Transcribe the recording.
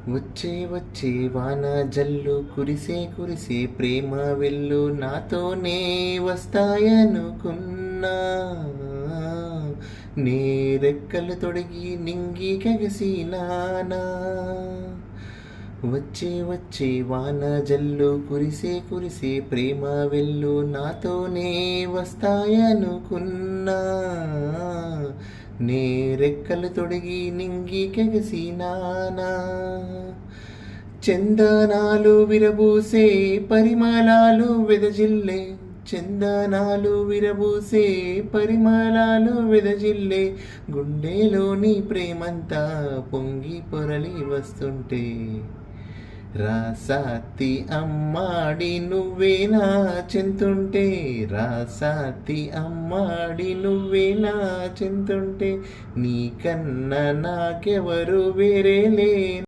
వచ్చే వచ్చే వాన జల్లు కురిసే కురిసే ప్రేమ వెళ్ళు నాతోనే వస్తాయనుకున్నా నే రెక్కలు తొడిగి నింగి కగసినానా వచ్చే వచ్చే వాన జల్లు కురిసే కురిసే ప్రేమ వెళ్ళు నాతోనే వస్తాయనుకున్నా నే రెక్కలు తొడిగి నింగి కెగసినానా చందనాలు విరబూసే పరిమళాలు వెదజిల్లే చందనాలు విరబూసే పరిమళాలు వెదజిల్లే గుండెలోని ప్రేమంతా పొంగి పొరలి వస్తుంటే రాసాతి అమ్మాడి నువ్వేనా చెంతుంటే రాసాతి అమ్మాడి నువ్వేనా చెంతుంటే నీకన్నా నాకెవరు వేరే లే